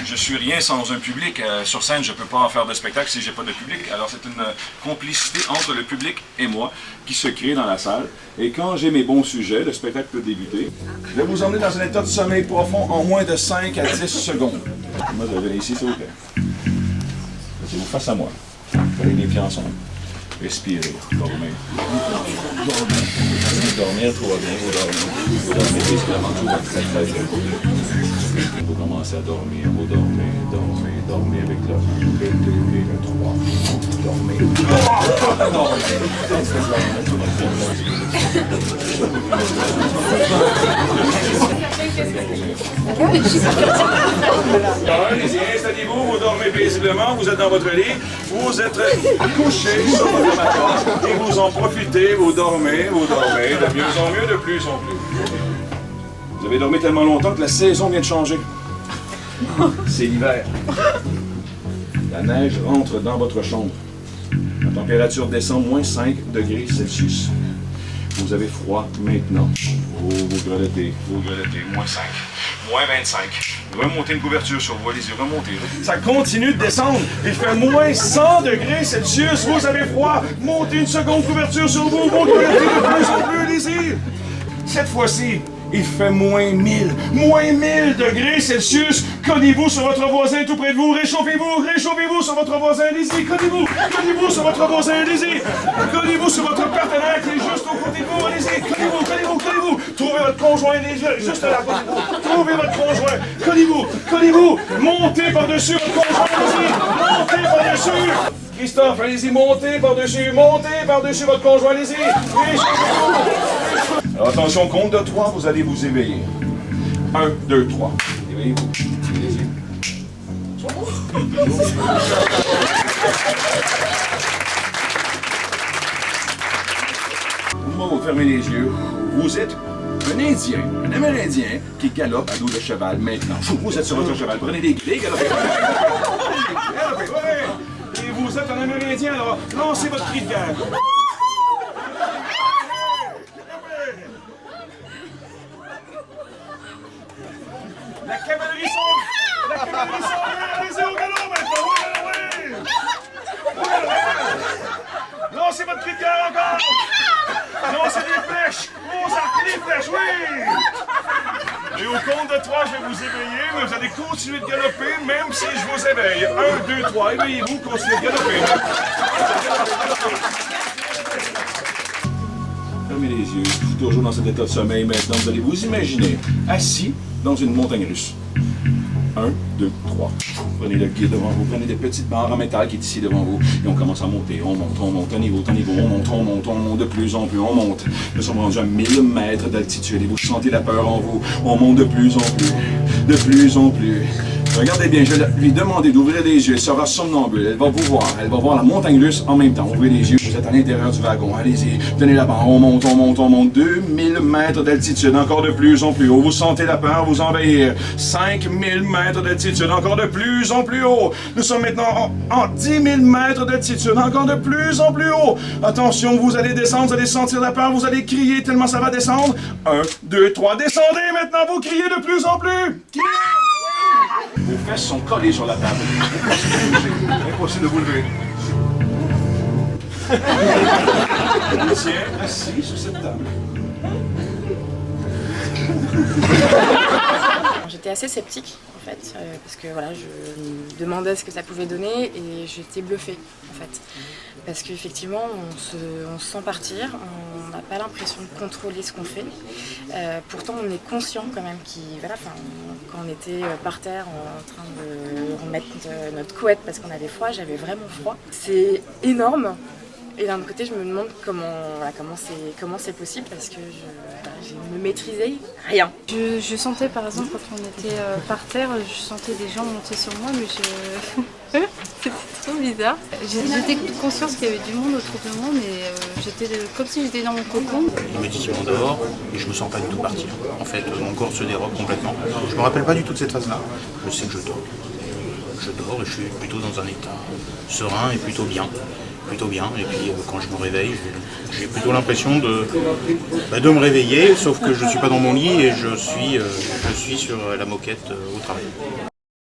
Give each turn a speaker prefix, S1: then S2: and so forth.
S1: Je suis rien sans un public. Sur scène, je ne peux pas faire de spectacle si j'ai pas de public. Alors c'est une complicité entre le public et moi qui se crée dans la salle. Et quand j'ai mes bons sujets, le spectacle peut débuter. Je vais vous emmener dans un état de sommeil profond en moins de 5 à 10 secondes. Moi, je vais venir ici, s'il vous plaît. Mettez-vous face à moi. Prenez les pieds ensemble. Respirez, dormez. Dormir, tout va bien, vous dormez. Vous dormez discrètement, tout va très très bien. Vous commencez à dormir, vous dormez, dormez, dormez avec le 1, le 2 et le 3. Dormez. Allez-y, installez-vous, vous dormez paisiblement, vous êtes dans votre lit, vous êtes couché sur votre matelas et vous en profitez, vous dormez, de mieux en mieux, de plus en plus. Vous avez dormi tellement longtemps que la saison vient de changer. C'est l'hiver. La neige rentre dans votre chambre. La température descend moins 5 degrés Celsius. Vous avez froid maintenant. Oh, vous grelottez, moins 5, moins 25. Remontez une couverture sur vous, allez-y, remontez. Ça continue de descendre. Il fait moins 100 degrés Celsius. Vous avez froid. Montez une seconde couverture sur vous, vous grelottez de plus en plus, allez-y. Cette fois-ci, il fait moins 1000 degrés Celsius. Cognez-vous sur votre voisin tout près de vous. Réchauffez-vous sur votre voisin. Allez-y, cognez-vous sur votre voisin. Allez-y. Cognez-vous sur votre partenaire qui est juste au côté de vous. Allez-y, cognez-vous. Trouvez votre conjoint, juste là. Trouvez votre conjoint. Cognez-vous. Montez par-dessus votre conjoint. Allez-y. Montez par-dessus. Christophe, allez-y, montez par-dessus votre conjoint. Allez-y. Réchauffez-vous. Alors attention, compte de 3, vous allez vous éveiller. 1, 2, 3. Éveillez-vous. Allez-y. Au moment où vous fermez les yeux, vous êtes un Amérindien qui galope à dos de cheval maintenant. Vous êtes sur votre cheval, prenez des clés, galopez. Et vous êtes un Amérindien, alors lancez votre cri de guerre. La cavalerie s'en vient, allez-y au galop maintenant, oui! Lancez votre cri de guerre encore! Lancez des flèches! Vos arcs, des flèches, oui! Et au compte de 3, je vais vous éveiller, mais vous allez continuer de galoper, même si je vous éveille. 1, 2, 3, éveillez-vous, continuez de galoper. Fermez les yeux, toujours dans cet état de sommeil maintenant, vous allez vous imaginer assis dans une montagne russe. 1, 2, 3. Prenez le guide devant vous, prenez des petites barres en métal qui est ici devant vous, et on commence à monter, on monte, un niveau, on monte, de plus en plus, on monte. Nous sommes rendus à 1000 mètres d'altitude, et vous sentez la peur en vous, on monte de plus en plus. Regardez bien, je vais lui demander d'ouvrir les yeux, elle sera somnambule, elle va vous voir, elle va voir la montagne russe en même temps. Ouvrez les yeux, vous êtes à l'intérieur du wagon, allez-y, tenez la barre, on monte, 2000 mètres d'altitude, encore de plus en plus haut, vous sentez la peur vous envahir, 5000 mètres d'altitude, encore de plus en plus haut, nous sommes maintenant en 10 000 mètres d'altitude, encore de plus en plus haut, attention, vous allez descendre, vous allez sentir la peur, vous allez crier tellement ça va descendre, 1, 2, 3, descendez maintenant, vous criez de plus en plus, vos fesses sont collées sur la table. Impossible de vous lever. Tiens, assis sur cette table.
S2: J'étais assez sceptique en fait, parce que voilà, je me demandais ce que ça pouvait donner et j'étais bluffée en fait. Parce qu'effectivement, on se sent partir, on n'a pas l'impression de contrôler ce qu'on fait. Pourtant, on est conscient quand même quand on était par terre en train de remettre notre couette parce qu'on avait froid, j'avais vraiment froid. C'est énorme. Et d'un autre côté, je me demande comment c'est possible parce que je ne maîtrisais rien.
S3: Je sentais par exemple quand on était par terre, je sentais des gens monter sur moi, mais c'était trop bizarre. J'étais consciente qu'il y avait du monde autour de moi, mais j'étais comme si j'étais dans mon cocon.
S4: Immédiatement dehors, et je me sens pas du tout partir. En fait, mon corps se dérobe complètement. Je me rappelle pas du tout de cette phase-là. Je sais que je dors. je dors et je suis plutôt dans un état serein et plutôt bien. Et puis quand je me réveille, j'ai plutôt l'impression de me réveiller, sauf que je ne suis pas dans mon lit et je suis sur la moquette au travail.